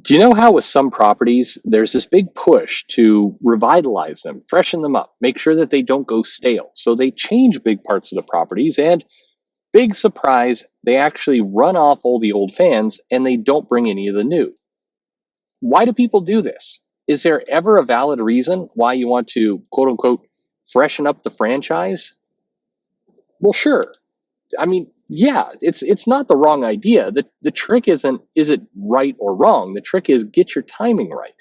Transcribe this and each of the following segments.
Do you know how with some properties, there's this big push to revitalize them, freshen them up, make sure that they don't go stale? So they change big parts of the properties, and big surprise, they actually run off all the old fans and they don't bring any of the new. Why do people do this? Is there ever a valid reason why you want to quote unquote freshen up the franchise? Well, sure. I mean, yeah, it's not the wrong idea. The trick isn't is it right or wrong. The trick is get your timing right.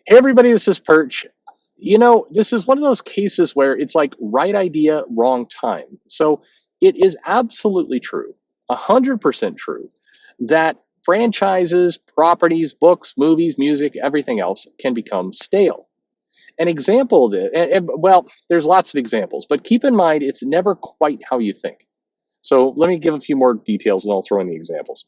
Hey everybody, this is Perch. This is one of those cases where it's like right idea, wrong time. So it is absolutely true, 100% true, that franchises, properties, books, movies, music, everything else can become stale. An example of it, well, there's lots of examples, but keep in mind it's never quite how you think. So let me give a few more details and I'll throw in the examples.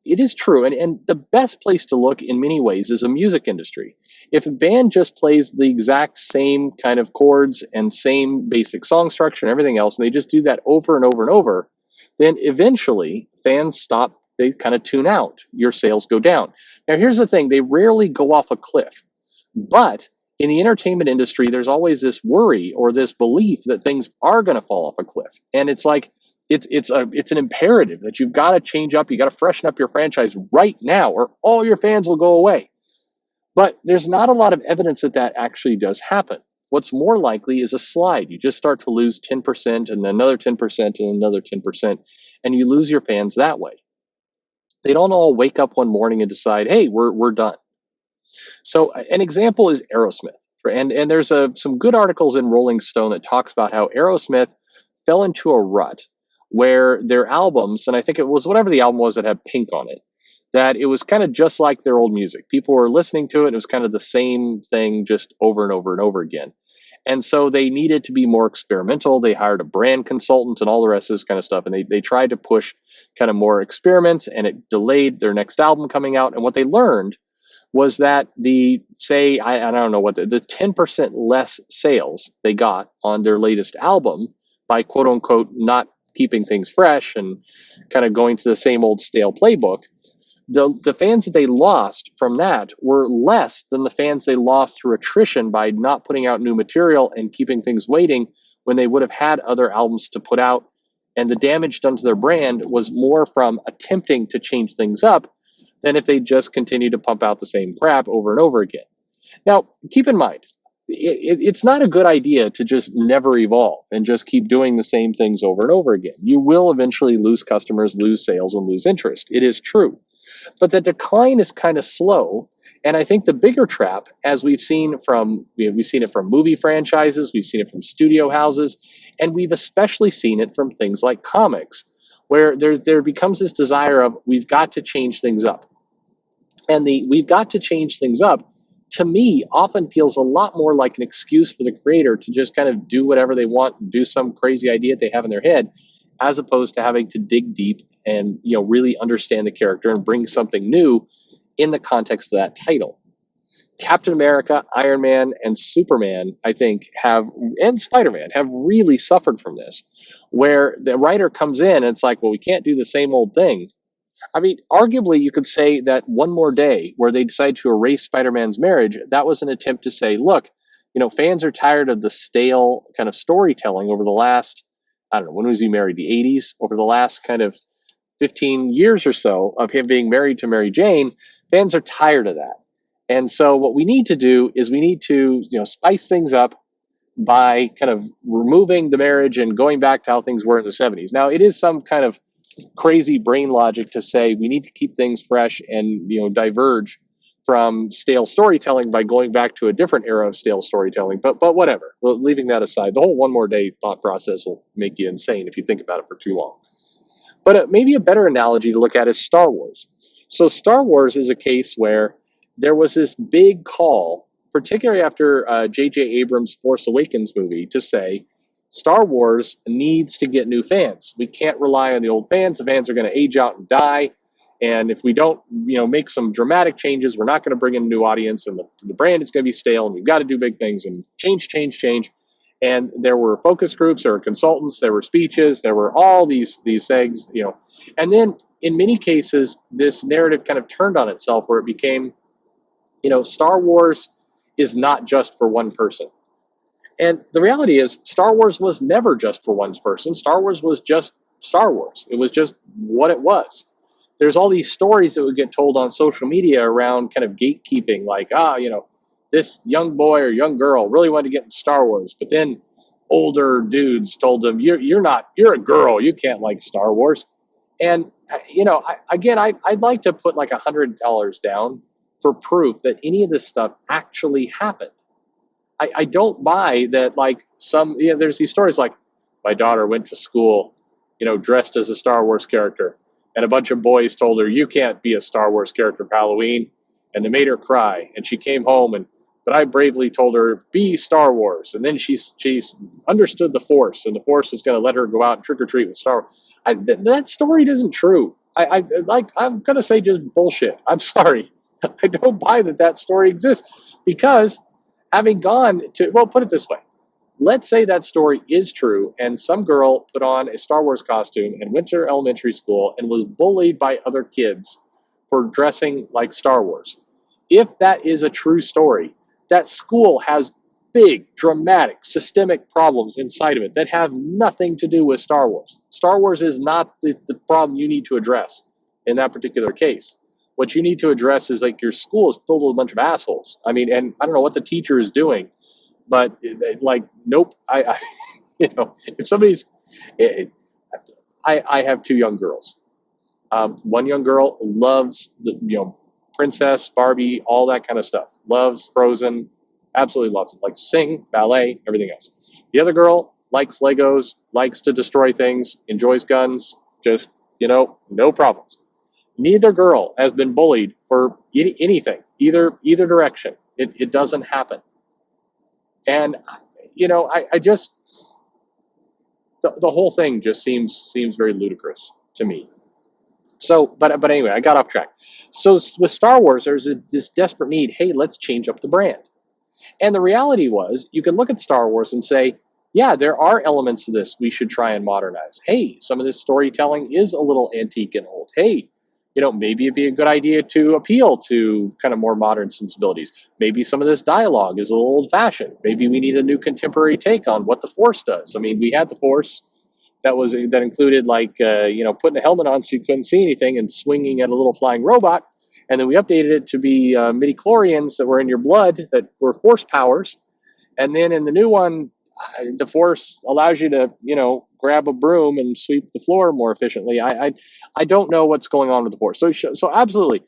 It is true, and the best place to look in many ways is the music industry. If a band just plays the exact same kind of chords and same basic song structure and everything else, and they just do that over and over and over, then eventually fans stop, they kind of tune out, your sales go down. Now, here's the thing, they rarely go off a cliff. But in the entertainment industry, there's always this worry or this belief that things are going to fall off a cliff, and it's like it's an imperative that you've got to change up, you got to freshen up your franchise right now, or all your fans will go away. But there's not a lot of evidence that that actually does happen. What's more likely is a slide. You just start to lose 10% and another 10% and another 10%, and you lose your fans that way. They don't all wake up one morning and decide, hey, we're done. So an example is Aerosmith, and there's some good articles in Rolling Stone that talks about how Aerosmith fell into a rut where their albums, and I think it was whatever the album was that had Pink on it, that it was kind of just like their old music. People were listening to it; it was kind of the same thing, just over and over and over again. And so they needed to be more experimental. They hired a brand consultant and all the rest of this kind of stuff, and they tried to push kind of more experiments, and it delayed their next album coming out. And what they learned was that the say I don't know what the 10% less sales they got on their latest album by quote unquote not keeping things fresh and kind of going to the same old stale playbook, the fans that they lost from that were less than the fans they lost through attrition by not putting out new material and keeping things waiting when they would have had other albums to put out. And the damage done to their brand was more from attempting to change things up than if they just continue to pump out the same crap over and over again. Now, keep in mind, it's not a good idea to just never evolve and just keep doing the same things over and over again. You will eventually lose customers, lose sales, and lose interest. It is true. But the decline is kind of slow. And I think the bigger trap, as we've seen it from movie franchises, we've seen it from studio houses, and we've especially seen it from things like comics, where there becomes this desire of we've got to change things up. And the we've got to change things up, to me, often feels a lot more like an excuse for the creator to just kind of do whatever they want, do some crazy idea they have in their head, as opposed to having to dig deep and really understand the character and bring something new in the context of that title. Captain America, Iron Man, and Superman, I think, and Spider Man have really suffered from this, where the writer comes in and it's like, well, we can't do the same old thing. I mean, arguably, you could say that One More Day, where they decided to erase Spider Man's marriage, that was an attempt to say, look, fans are tired of the stale kind of storytelling over the last, I don't know, when was he married? The 80s? Over the last kind of 15 years or so of him being married to Mary Jane, fans are tired of that. And so what we need to do is we need to, spice things up by kind of removing the marriage and going back to how things were in the 70s. Now, it is some kind of crazy brain logic to say we need to keep things fresh and diverge from stale storytelling by going back to a different era of stale storytelling. But whatever. Well, leaving that aside, the whole One More Day thought process will make you insane if you think about it for too long. But maybe a better analogy to look at is Star Wars. So Star Wars is a case where there was this big call, particularly after J.J. Abrams' Force Awakens movie, to say Star Wars needs to get new fans. We can't rely on the old fans. The fans are going to age out and die. And if we don't, make some dramatic changes, we're not going to bring in a new audience, and the brand is going to be stale. And we've got to do big things and change, change, change. And there were focus groups, there were consultants, there were speeches, there were all these things, And then in many cases, this narrative kind of turned on itself, where it became, Star Wars is not just for one person. And the reality is, Star Wars was never just for one person. Star Wars was just Star Wars. It was just what it was. There's all these stories that would get told on social media around kind of gatekeeping, like, this young boy or young girl really wanted to get into Star Wars, but then older dudes told them, you're a girl, you can't like Star Wars. And, I'd like to put like $100 down for proof that any of this stuff actually happened. I don't buy that, like, there's these stories like, my daughter went to school, dressed as a Star Wars character, and a bunch of boys told her, you can't be a Star Wars character for Halloween, and they made her cry, and she came home, but I bravely told her, be Star Wars, and then she's understood the Force, and the Force was going to let her go out and trick or treat with Star Wars. That story isn't true. I'm going to say just bullshit. I'm sorry. I don't buy that story exists, because having gone to, well, put it this way. Let's say that story is true, and some girl put on a Star Wars costume and went to elementary school and was bullied by other kids for dressing like Star Wars. If that is a true story, that school has big, dramatic, systemic problems inside of it that have nothing to do with Star Wars. Star Wars is not the problem you need to address in that particular case. What you need to address is, like, your school is filled with a bunch of assholes. I mean, and I don't know what the teacher is doing, but like, nope. If somebody's, I have two young girls. One young girl loves the, princess, Barbie, all that kind of stuff. Loves Frozen, absolutely loves it. Like sing, ballet, everything else. The other girl likes Legos, likes to destroy things, enjoys guns, just, no problems. Neither girl has been bullied for anything, either direction. It doesn't happen. And, I just, the whole thing just seems very ludicrous to me. So, but anyway, I got off track. So with Star Wars, there's this desperate need. Hey, let's change up the brand. And the reality was, you can look at Star Wars and say, yeah, there are elements of this we should try and modernize. Hey, some of this storytelling is a little antique and old. Hey, maybe it'd be a good idea to appeal to kind of more modern sensibilities. Maybe some of this dialogue is a little old-fashioned. Maybe we need a new contemporary take on what the Force does. I mean, we had the Force that included, like, putting a helmet on so you couldn't see anything and swinging at a little flying robot. And then we updated it to be midi-chlorians that were in your blood that were Force powers. And then in the new one, the Force allows you to, grab a broom and sweep the floor more efficiently. I don't know what's going on with the Force. So absolutely,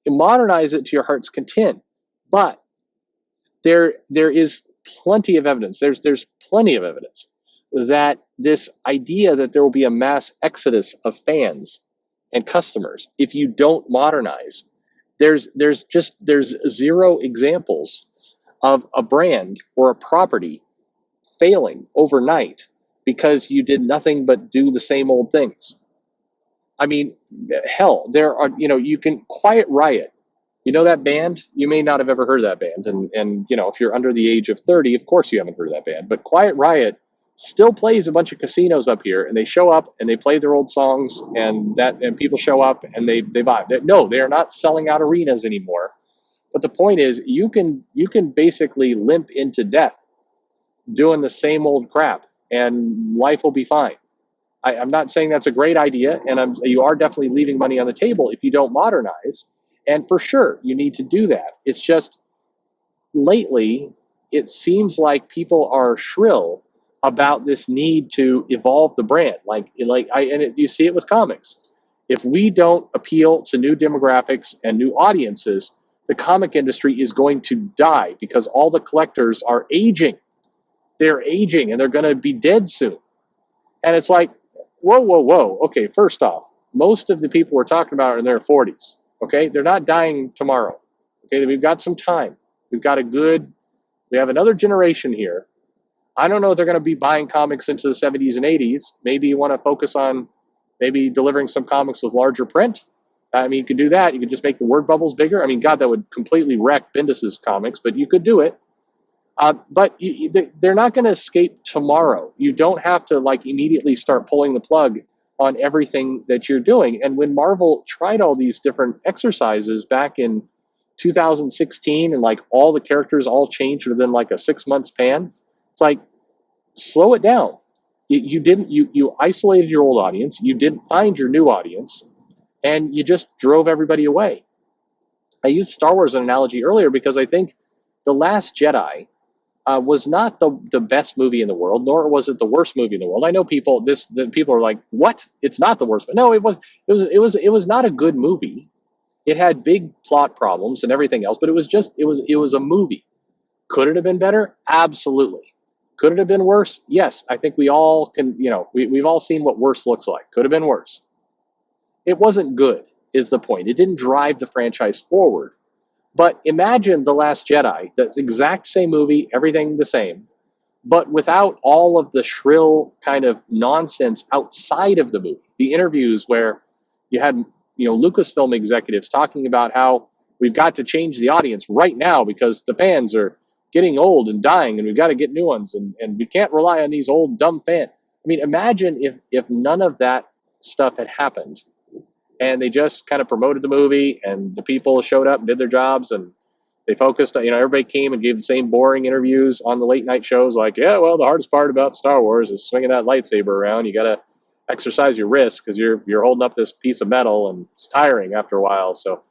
modernize it to your heart's content. But there is plenty of evidence. There's plenty of evidence that this idea that there will be a mass exodus of fans and customers if you don't modernize. There's zero examples of a brand or a property failing overnight because you did nothing but do the same old things. I mean, hell, there are, you can Quiet Riot. You know that band? You may not have ever heard of that band. And if you're under the age of 30, of course you haven't heard of that band. But Quiet Riot still plays a bunch of casinos up here, and they show up and they play their old songs, and people show up and they buy. No, they are not selling out arenas anymore. But the point is, you can basically limp into death doing the same old crap, and life will be fine. I'm not saying that's a great idea, and you are definitely leaving money on the table if you don't modernize. And for sure, you need to do that. It's just, lately, it seems like people are shrill about this need to evolve the brand. You see it with comics. If we don't appeal to new demographics and new audiences, the comic industry is going to die because all the collectors are aging. They're aging and they're going to be dead soon. And it's like, whoa. Okay, first off, most of the people we're talking about are in their 40s. Okay, they're not dying tomorrow. Okay, we've got some time. We have another generation here. I don't know if they're going to be buying comics into the 70s and 80s. Maybe you want to focus on maybe delivering some comics with larger print I mean, you could do that. You could just make the word bubbles bigger. I mean, God, that would completely wreck Bendis's comics, but you could do it. But they're not going to escape tomorrow. You don't have to like immediately start pulling the plug on everything that you're doing. And when Marvel tried all these different exercises back in 2016, and like all the characters all changed within like a 6 month span, it's like slow it down. You didn't you isolated your old audience. You didn't find your new audience, and you just drove everybody away. I used Star Wars as an analogy earlier because I think The Last Jedi was not the best movie in the world, nor was it the worst movie in the world. I know people are like, "What? It's not the worst." But no, it was not a good movie. It had big plot problems and everything else, but it was a movie. Could it have been better? Absolutely. Could it have been worse? Yes. I think we all can. We've all seen what worse looks like. Could have been worse. It wasn't good. Is the point? It didn't drive the franchise forward. But imagine The Last Jedi, that's exact same movie, everything the same, but without all of the shrill kind of nonsense outside of the movie. The interviews where you had, Lucasfilm executives talking about how we've got to change the audience right now because the fans are getting old and dying and we've got to get new ones and we can't rely on these old dumb fans. I mean, imagine if none of that stuff had happened and they just kind of promoted the movie and the people showed up and did their jobs and they focused on, everybody came and gave the same boring interviews on the late night shows like, yeah, well, the hardest part about Star Wars is swinging that lightsaber around. You got to exercise your wrist because you're holding up this piece of metal and it's tiring after a while. So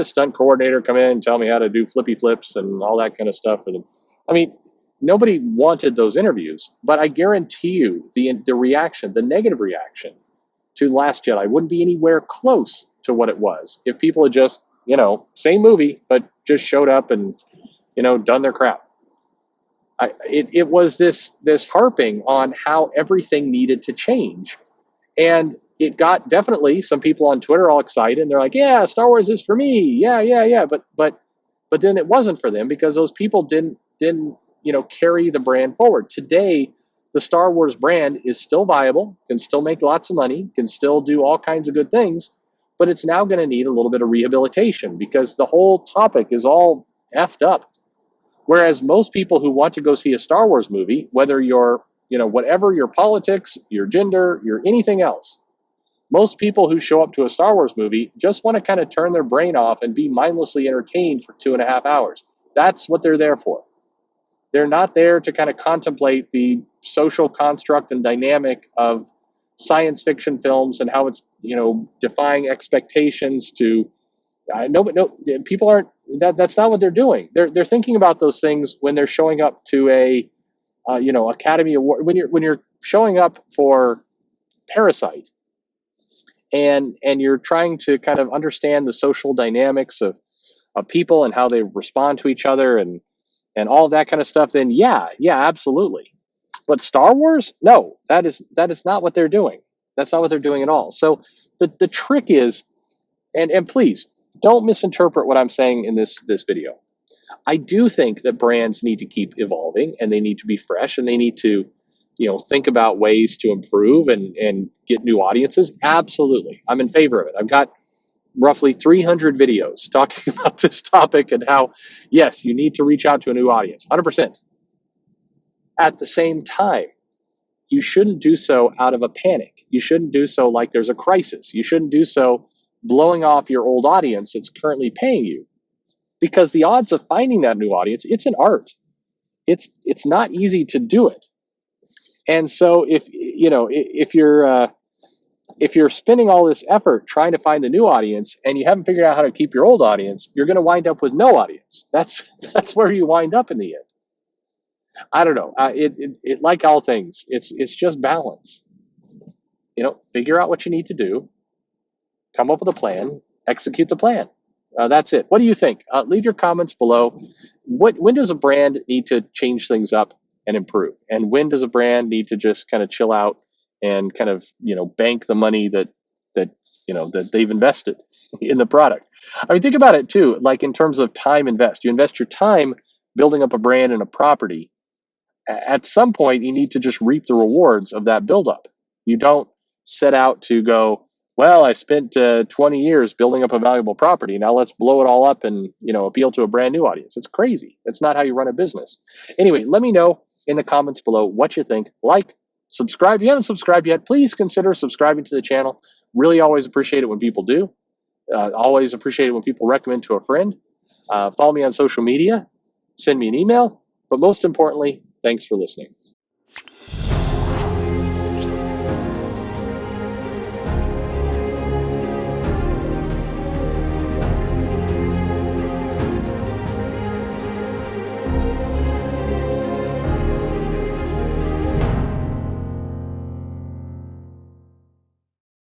stunt coordinator come in and tell me how to do flippy flips and all that kind of stuff for them. I mean, nobody wanted those interviews, but I guarantee you the reaction, the negative reaction to Last Jedi wouldn't be anywhere close to what it was if people had just, same movie, but just showed up and, done their crap. It was this harping on how everything needed to change. And it got definitely some people on Twitter all excited and they're like, yeah, Star Wars is for me. Yeah, yeah, yeah. But then it wasn't for them because those people didn't carry the brand forward. Today, the Star Wars brand is still viable, can still make lots of money, can still do all kinds of good things, but it's now going to need a little bit of rehabilitation because the whole topic is all effed up. Whereas most people who want to go see a Star Wars movie, whether you're, whatever your politics, your gender, your anything else, most people who show up to a Star Wars movie just want to kind of turn their brain off and be mindlessly entertained for 2.5 hours. That's what they're there for. They're not there to kind of contemplate the social construct and dynamic of science fiction films and how it's, defying expectations to no, people aren't that's not what they're doing. They're thinking about those things when they're showing up to a Academy Award, when you're showing up for Parasite and you're trying to kind of understand the social dynamics of people and how they respond to each other and all that kind of stuff, then yeah, absolutely. But Star Wars, no, that is not what they're doing. That's not what they're doing at all. So the trick is, and please don't misinterpret what I'm saying in this video. I do think that brands need to keep evolving and they need to be fresh and they need to, think about ways to improve and get new audiences. Absolutely. I'm in favor of it. I've got roughly 300 videos talking about this topic and how, yes, you need to reach out to a new audience, 100%. At the same time, you shouldn't do so out of a panic. You shouldn't do so like there's a crisis. You shouldn't do so blowing off your old audience that's currently paying you. Because the odds of finding that new audience, it's an art. It's not easy to do it. And so if you're spending all this effort trying to find the new audience and you haven't figured out how to keep your old audience, you're going to wind up with no audience. That's where you wind up in the end. I don't know. It like all things, it's just balance. Figure out what you need to do, come up with a plan, execute the plan. That's it. What do you think? Leave your comments below. When does a brand need to change things up and improve? And when does a brand need to just kind of chill out and kind of, bank the money that they've invested in the product? I mean, think about it too, like in terms of time invest. You invest your time building up a brand and a property. At some point, you need to just reap the rewards of that buildup. You don't set out to go, Well, I spent 20 years building up a valuable property. Now let's blow it all up and appeal to a brand new audience. It's crazy. That's not how you run a business. Anyway, let me know in the comments below what you think. Like, subscribe. If you haven't subscribed yet, please consider subscribing to the channel. Really always appreciate it when people do. Always appreciate it when people recommend to a friend. Follow me on social media. Send me an email. But most importantly, thanks for listening.